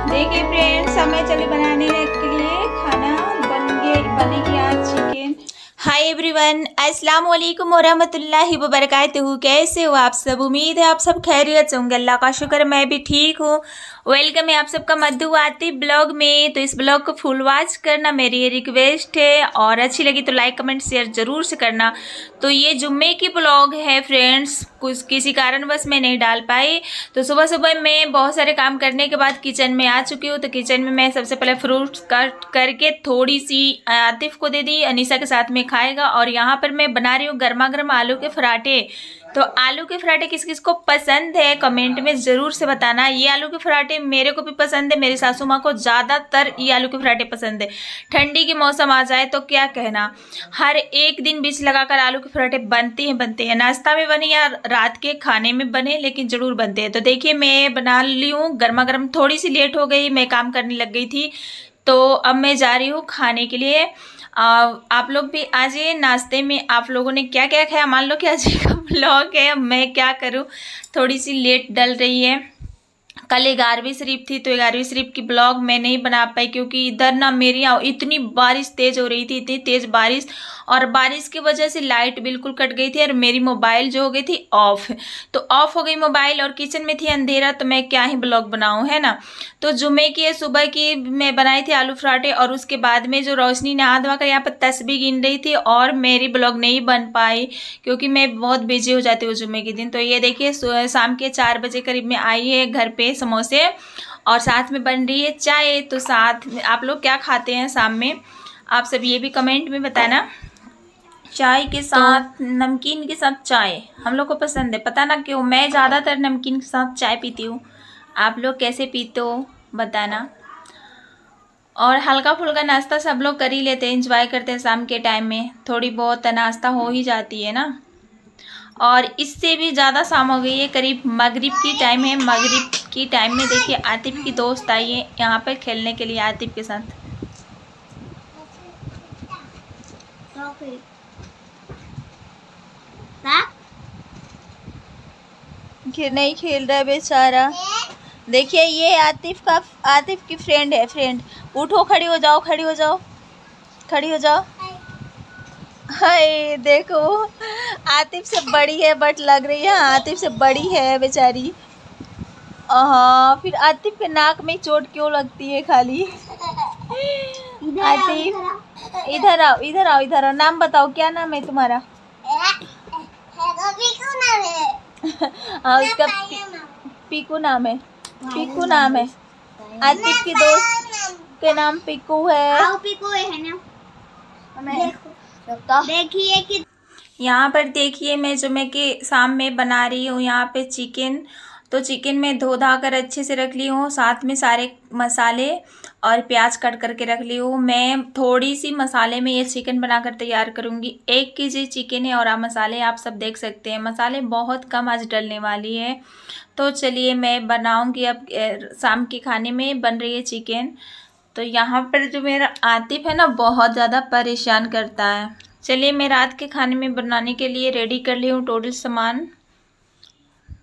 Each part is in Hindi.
देखिए फ्रेंड्स, हमें चले बनाने के लिए खाना बनेगी आज चिकन। हाय एवरीवन, अस्सलाम वालेकुम वरहमतुल्लाहि वबरकातुहू। कैसे हो आप सब? उम्मीद है आप सब खैरियत से होंगे। अल्लाह का शुक्र मैं भी ठीक हूँ। वेलकम है आप सबका मधु आती ब्लॉग में। तो इस ब्लॉग को फुल वॉच करना मेरी रिक्वेस्ट है, और अच्छी लगी तो लाइक कमेंट शेयर जरूर से करना। तो ये जुम्मे की ब्लॉग है फ्रेंड्स, कुछ किसी कारणवश मैं नहीं डाल पाई। तो सुबह सुबह मैं बहुत सारे काम करने के बाद किचन में आ चुकी हूँ। तो किचन में मैं सबसे पहले फ्रूट्स कट करके थोड़ी सी आतिफ को दे दी, अनीसा के साथ में खाएगा। और यहाँ पर मैं बना रही हूँ गर्मा गर्म आलू के पराठे। तो आलू के पराठे किस किस को पसंद है कमेंट में ज़रूर से बताना। ये आलू के पराठे मेरे को भी पसंद है, मेरी सासू माँ को ज़्यादातर ये आलू के पराठे पसंद है। ठंडी के मौसम आ जाए तो क्या कहना, हर एक दिन बीच लगाकर आलू के पराठे बनते हैं। नाश्ता में बने या रात के खाने में बने, लेकिन ज़रूर बनते हैं। तो देखिए मैं बना ली हूँ गर्मा गर्म। थोड़ी सी लेट हो गई, मैं काम करने लग गई थी। तो अब मैं जा रही हूँ खाने के लिए। आप लोग भी आ जाइए नाश्ते में। आप लोगों ने क्या क्या खाया? मान लो कि आज का ब्लॉग है, मैं क्या करूं, थोड़ी सी लेट डल रही है। कल 11वीं शरीफ थी, तो 11वीं शरीफ की ब्लॉग मैं नहीं बना पाई, क्योंकि इधर ना मेरी इतनी बारिश तेज हो रही थी, इतनी तेज बारिश, और बारिश की वजह से लाइट बिल्कुल कट गई थी, और मेरी मोबाइल जो हो गई थी ऑफ। तो ऑफ हो गई मोबाइल, और किचन में थी अंधेरा, तो मैं क्या ही ब्लॉग बनाऊं, है ना। तो जुमे की सुबह की मैं बनाई थी आलू पराठे, और उसके बाद में जो रोशनी नहा धोवा कर यहाँ पर तस्बीह गिन रही थी, और मेरी ब्लॉग नहीं बन पाई क्योंकि मैं बहुत बिजी हो जाती हूँ जुमे के दिन। तो ये देखिए शाम के 4 बजे करीब में आई है घर पे समोसे, और साथ में बन रही है चाय। तो साथ में आप लोग क्या खाते हैं शाम में, आप सब ये भी कमेंट में बताना। चाय के साथ नमकीन के साथ चाय हम लोग को पसंद है, पता ना क्यों। मैं ज़्यादातर नमकीन के साथ चाय पीती हूँ। आप लोग कैसे पीते हो बताना। और हल्का फुल्का नाश्ता सब लोग कर ही लेते हैं, एंजॉय करते हैं शाम के टाइम में। थोड़ी बहुत नाश्ता हो ही जाती है ना। और इससे भी ज़्यादा शाम हो गई है, करीब मगरिब की टाइम है। मगरिब की टाइम में देखिए आतिफ की दोस्त आई है यहाँ पर खेलने के लिए आतिफ के साथ। नहीं खेल रहा है बेचारा। देखिए ये आतिफ की फ्रेंड है। फ्रेंड उठो, खड़ी हो जाओ, खड़ी हो जाओ, खड़ी हो जाओ। हाय देखो, आतिफ से बड़ी है बट लग रही है आतिफ से बड़ी है बेचारी। हाँ, फिर आतिफ के नाक में चोट क्यों लगती है खाली। आतिफ इधर आओ, इधर आओ, इधर आओ। नाम बताओ, क्या नाम है तुम्हारा? हाँ उसका पीकू नाम है। पीकू नाम है। आतिफ की दोस्त के नाम पीकू है। पीकू है ना। देखिए कि यहाँ पर देखिए मैं जुमे के शाम में बना रही हूँ यहाँ पे चिकन। तो चिकन में धो धा कर अच्छे से रख ली हूँ, साथ में सारे मसाले और प्याज कट करके रख ली हूँ। मैं थोड़ी सी मसाले में ये चिकन बनाकर तैयार करूँगी। 1 केजी चिकन है, और आप मसाले आप सब देख सकते हैं, मसाले बहुत कम आज डलने वाली है। तो चलिए मैं बनाऊँगी। अब शाम के खाने में बन रही है चिकन। तो यहाँ पर जो मेरा आतिफ है ना, बहुत ज़्यादा परेशान करता है। चलिए मैं रात के खाने में बनाने के लिए रेडी कर ली हूँ टोटल सामान।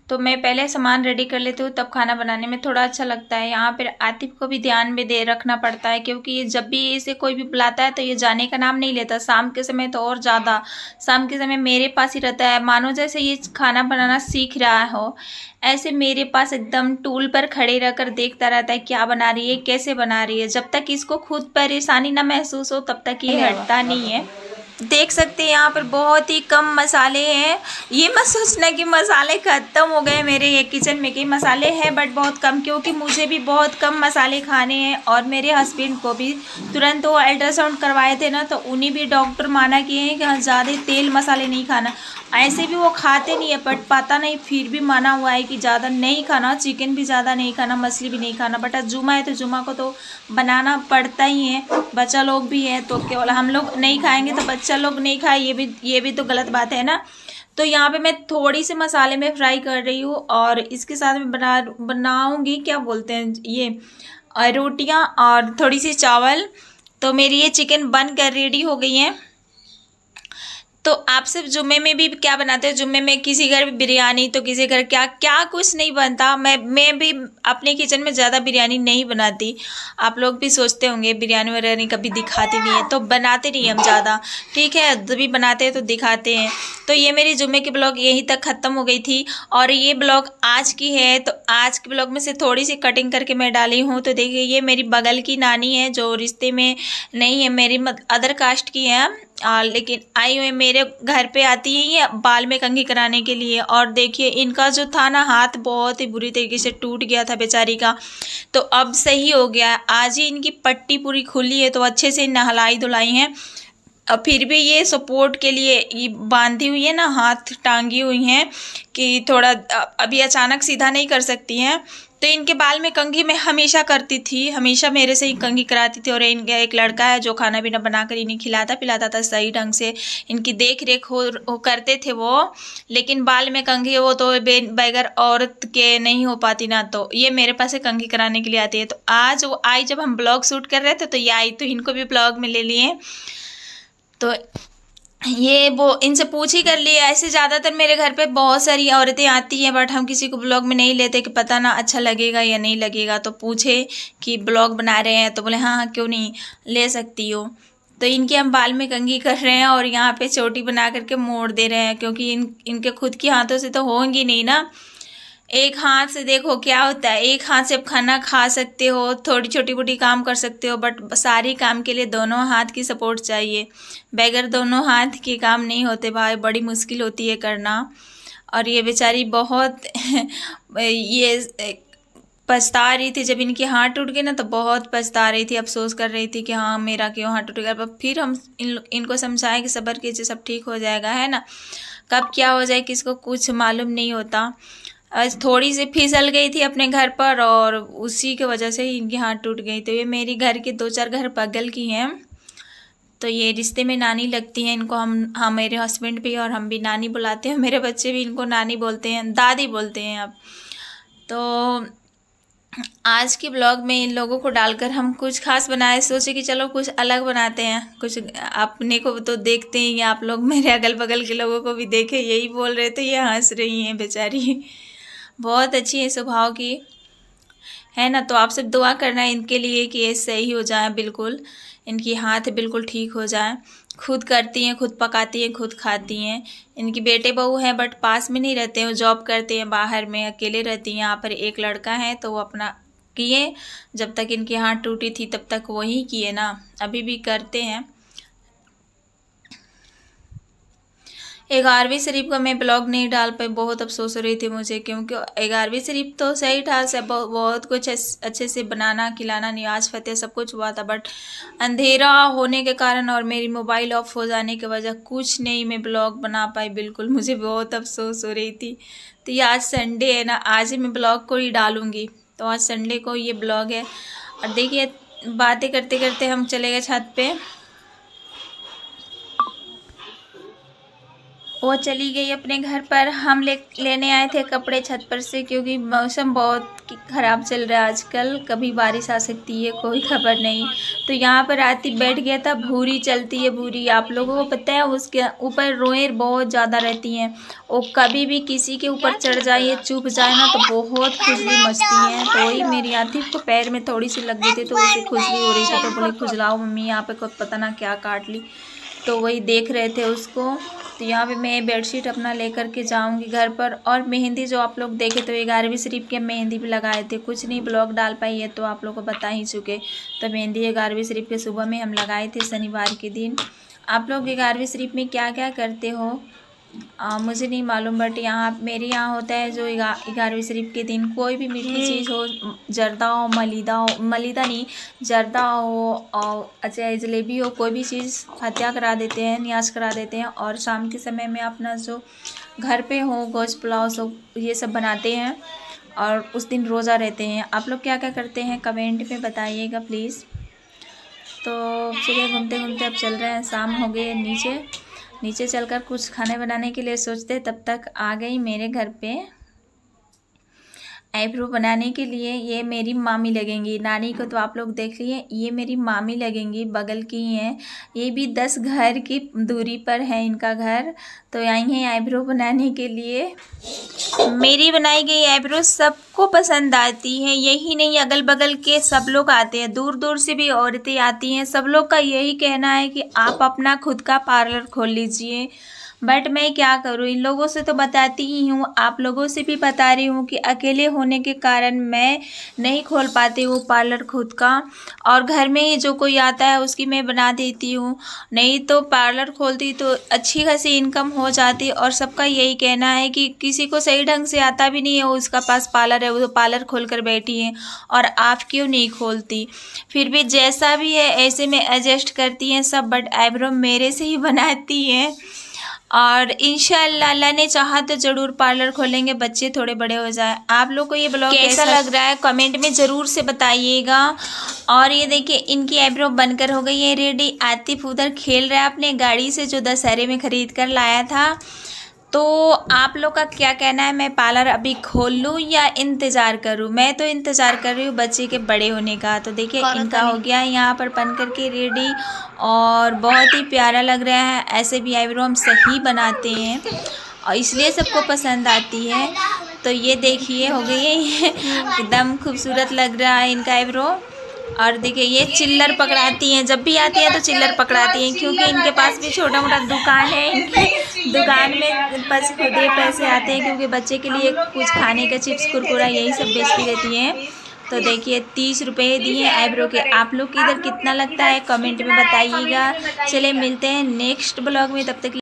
तो मैं पहले सामान रेडी कर लेती हूँ, तब खाना बनाने में थोड़ा अच्छा लगता है। यहाँ पर आतिफ को भी ध्यान में दे रखना पड़ता है, क्योंकि ये जब भी इसे कोई भी बुलाता है तो ये जाने का नाम नहीं लेता। शाम के समय तो और ज़्यादा, शाम के समय मेरे पास ही रहता है, मानो जैसे ये खाना बनाना सीख रहा हो। ऐसे मेरे पास एकदम टूल पर खड़े रहकर देखता रहता है क्या बना रही है, कैसे बना रही है। जब तक इसको खुद परेशानी ना महसूस हो तब तक ये हटता नहीं है। देख सकते हैं यहाँ पर बहुत ही कम मसाले हैं। ये मत सोचना कि मसाले ख़त्म हो गए मेरे ये किचन में, कि मसाले हैं बट बहुत कम, क्योंकि मुझे भी बहुत कम मसाले खाने हैं, और मेरे हस्बैंड को भी। तुरंत वो अल्ट्रासाउंड करवाए थे ना, तो उन्हें भी डॉक्टर माना किए हैं कि ज़्यादा तेल मसाले नहीं खाना। ऐसे भी वो खाते नहीं है, बट पता नहीं फिर भी माना हुआ है कि ज़्यादा नहीं खाना, चिकन भी ज़्यादा नहीं खाना, मछली भी नहीं खाना। बट आज जुमा है तो जुमा को तो बनाना पड़ता ही है, बच्चा लोग भी है, तो केवल हम लोग नहीं खाएंगे तो बच्चा लोग नहीं खाए, ये भी तो गलत बात है ना। तो यहाँ पे मैं थोड़ी सी मसाले में फ्राई कर रही हूँ, और इसके साथ में बनाऊँगी क्या बोलते हैं ये रोटियाँ और थोड़ी सी चावल। तो मेरी ये चिकन बन कर रेडी हो गई है। तो आप सब जुम्मे में भी क्या बनाते हो? जुम्मे में किसी घर बिरयानी तो किसी घर क्या क्या कुछ नहीं बनता। मैं भी अपने किचन में ज़्यादा बिरयानी नहीं बनाती। आप लोग भी सोचते होंगे बिरयानी वगैरह कभी दिखाती नहीं है, तो बनाते नहीं हम ज़्यादा, ठीक है। जब भी बनाते हैं तो दिखाते हैं। तो ये मेरी जुम्मे की ब्लॉग यहीं तक ख़त्म हो गई थी और ये ब्लॉग आज की है। तो आज के ब्लॉग में से थोड़ी सी कटिंग करके मैं डाली हूँ। तो देखिए ये मेरी बगल की नानी है जो रिश्ते में नहीं है, मेरी अदर कास्ट की है, लेकिन आई हुई मेरे घर पे आती है ये बाल में कंघी कराने के लिए। और देखिए इनका जो था ना हाथ बहुत ही बुरी तरीके से टूट गया था बेचारी का, तो अब सही हो गया। आज ही इनकी पट्टी पूरी खुली है, तो अच्छे से नहलाई धुलाई है। अब फिर भी ये सपोर्ट के लिए ये बांधी हुई है ना, हाथ टांगी हुई हैं कि थोड़ा अभी अचानक सीधा नहीं कर सकती हैं। तो इनके बाल में कंघी मैं हमेशा करती थी, हमेशा मेरे से ही कंघी कराती थी। और इनका एक लड़का है जो खाना पीना बनाकर इन्हें खिलाता पिलाता था, सही ढंग से इनकी देख रेख हो करते थे वो। लेकिन बाल में कंघी वो तो बगैर औरत के नहीं हो पाती ना, तो ये मेरे पास से कंघी कराने के लिए आती है। तो आज वो आई जब हम ब्लॉग शूट कर रहे थे तो ये आई, तो इनको भी ब्लॉग में ले लिए। तो ये वो इनसे पूछ ही कर लिया। ऐसे ज़्यादातर मेरे घर पे बहुत सारी औरतें आती हैं, बट हम किसी को ब्लॉग में नहीं लेते कि पता ना अच्छा लगेगा या नहीं लगेगा। तो पूछे कि ब्लॉग बना रहे हैं, तो बोले हाँ हाँ क्यों नहीं, ले सकती हो। तो इनके हम बाल में कंघी कर रहे हैं और यहाँ पे चोटी बना करके मोड़ दे रहे हैं, क्योंकि इनके खुद के हाथों से तो होंगी नहीं ना। एक हाथ से देखो क्या होता है, एक हाथ से आप खाना खा सकते हो, थोड़ी छोटी मोटी काम कर सकते हो, बट सारी काम के लिए दोनों हाथ की सपोर्ट चाहिए। बगैर दोनों हाथ के काम नहीं होते भाई, बड़ी मुश्किल होती है करना। और ये बेचारी बहुत ये पछता रही थी जब इनके हाथ टूट गए ना, तो बहुत पछता रही थी, अफसोस कर रही थी कि हाँ मेरा क्यों हाथ टूट गया। पर फिर हम इनको समझाएं कि सब्र कीजिए, सब ठीक हो जाएगा, है ना। कब क्या हो जाए किसको कुछ मालूम नहीं होता। आज थोड़ी सी फिसल गई थी अपने घर पर और उसी की वजह से ही इनके हाथ टूट गई। तो ये मेरी घर के 2-4 घर बगल की हैं, तो ये रिश्ते में नानी लगती हैं इनको। हम मेरे हस्बैंड भी और हम भी नानी बुलाते हैं, मेरे बच्चे भी इनको नानी बोलते हैं, दादी बोलते हैं अब। तो आज के ब्लॉग में इन लोगों को डालकर हम कुछ खास बनाए, सोचे कि चलो कुछ अलग बनाते हैं, कुछ अपने को तो देखते हैं या आप लोग मेरे अगल बगल के लोगों को भी देखे, यही बोल रहे थे। ये हंस रही हैं बेचारी, बहुत अच्छी है स्वभाव की, है ना। तो आप सब दुआ करना इनके लिए कि ये सही हो जाए, बिल्कुल इनकी हाथ बिल्कुल ठीक हो जाए। खुद करती हैं, खुद पकाती हैं, खुद खाती हैं। इनकी बेटे बहू हैं बट पास में नहीं रहते हैं, वो जॉब करते हैं बाहर में, अकेले रहती हैं। यहाँ पर एक लड़का है तो वो अपना किए, जब तक इनकी हाथ टूटी थी तब तक वही किए ना, अभी भी करते हैं। 11वीं शरीफ का मैं ब्लॉग नहीं डाल पाई, बहुत अफसोस हो रही थी मुझे, क्योंकि 11वीं शरीफ तो सही था, सब बहुत कुछ अच्छे से बनाना खिलाना नियाज फतेह सब कुछ हुआ था, बट अंधेरा होने के कारण और मेरी मोबाइल ऑफ हो जाने की वजह कुछ नहीं मैं ब्लॉग बना पाई। बिल्कुल मुझे बहुत अफसोस हो रही थी। तो ये आज संडे है ना, आज ही मैं ब्लॉग को ही डालूँगी। तो आज संडे को ये ब्लॉग है। और देखिए बातें करते करते हम चले गए छत पे, वो चली गई अपने घर पर। हम लेने आए थे कपड़े छत पर से, क्योंकि मौसम बहुत ख़राब चल रहा है आजकल, कभी बारिश आ सकती है कोई खबर नहीं। तो यहाँ पर आती बैठ गया था, भूरी चलती है भूरी, आप लोगों को पता है, उसके ऊपर रोएं बहुत ज़्यादा रहती हैं। वो कभी भी किसी के ऊपर चढ़ जाए चुप जाए ना तो बहुत खुजली मचती हैं। तो वही मेरी आतिफ को पैर में थोड़ी सी लग गई थी, तो उसे खुजली हो रही थी, तो बोले खुजलाओ मम्मी, यहाँ पे कोई पता ना क्या काट ली। तो वही देख रहे थे उसको। तो यहाँ पे मैं बेडशीट अपना लेकर के जाऊंगी घर पर। और मेहंदी जो आप लोग देखे तो 11वीं शरीफ के मेहंदी भी लगाए थे, कुछ नहीं ब्लॉग डाल पाई है तो आप लोग को बता ही चुके। तो मेहंदी 11वीं शरीफ के सुबह में हम लगाए थे शनिवार के दिन। आप लोग 11वीं शरीफ में क्या क्या करते हो मुझे नहीं मालूम, बट यहाँ मेरे यहाँ होता है जो 11वीं शरीफ के दिन कोई भी मीठी चीज़ हो, जर्दा हो, मलीदा नहीं जर्दा हो, और अच्छा जलेबी हो, कोई भी चीज़ फतिया करा देते हैं, नियाज करा देते हैं। और शाम के समय में अपना जो घर पे हो गोश्त पुलाव सब ये सब बनाते हैं और उस दिन रोज़ा रहते हैं। आप लोग क्या क्या करते हैं कमेंट में बताइएगा प्लीज़। तो चलिए घूमते घूमते अब चल रहे हैं, शाम हो गई है। नीचे चलकर कुछ खाने बनाने के लिए सोचते, तब तक आ गई मेरे घर पे आईब्रो बनाने के लिए ये मेरी मामी लगेंगी। नानी को तो आप लोग देख लिए, ये मेरी मामी लगेंगी, बगल की ही हैं। ये भी 10 घर की दूरी पर है इनका घर, तो आई हैं आईब्रो बनाने के लिए। मेरी बनाई गई आईब्रो सबको पसंद आती है, यही नहीं अगल बगल के सब लोग आते हैं, दूर दूर से भी औरतें आती हैं। सब लोग का यही कहना है कि आप अपना खुद का पार्लर खोल लीजिए। बट मैं क्या करूँ, इन लोगों से तो बताती ही हूँ, आप लोगों से भी बता रही हूँ कि अकेले होने के कारण मैं नहीं खोल पाती हूँ पार्लर खुद का, और घर में ही जो कोई आता है उसकी मैं बना देती हूँ। नहीं तो पार्लर खोलती तो अच्छी खासी इनकम हो जाती। और सबका यही कहना है कि किसी को सही ढंग से आता भी नहीं है, उसका पास पार्लर है, वो तो पार्लर खोल कर बैठी है, और आप क्यों नहीं खोलती। फिर भी जैसा भी है ऐसे में एडजस्ट करती हैं सब, बट आईब्रो मेरे से ही बनाती हैं। और इंशाअल्लाह अल्लाह ने चाहा तो ज़रूर पार्लर खोलेंगे, बच्चे थोड़े बड़े हो जाए। आप लोग को ये ब्लॉग कैसा लग रहा है कमेंट में ज़रूर से बताइएगा। और ये देखिए इनकी आईब्रो बनकर हो गई है रेडी। आतिफ उधर खेल रहा है अपने गाड़ी से जो दशहरे में ख़रीद कर लाया था। तो आप लोग का क्या कहना है, मैं पार्लर अभी खोल लूँ या इंतज़ार करूँ? मैं तो इंतज़ार कर रही हूँ बच्चे के बड़े होने का। तो देखिए इनका हो गया यहाँ पर बन करके रेडी, और बहुत ही प्यारा लग रहा है। ऐसे भी आईब्रो हम सही बनाते हैं और इसलिए सबको पसंद आती है। तो ये देखिए हो गई है एकदम खूबसूरत लग रहा है इनका आईब्रो। और देखिए ये चिल्लर पकड़ाती हैं, जब भी आती हैं तो चिल्लर पकड़ाती हैं, क्योंकि इनके पास भी छोटा मोटा दुकान है। इनकी दुकान में बस खुद ही पैसे आते हैं, क्योंकि बच्चे के लिए कुछ खाने का चिप्स कुरकुरा यही सब बेचती रहती हैं। तो देखिए 30 रुपये दिए आईब्रो के। आप लोग इधर कितना लगता है कमेंट में बताइएगा। चलिए मिलते हैं नेक्स्ट ब्लॉग में, तब तक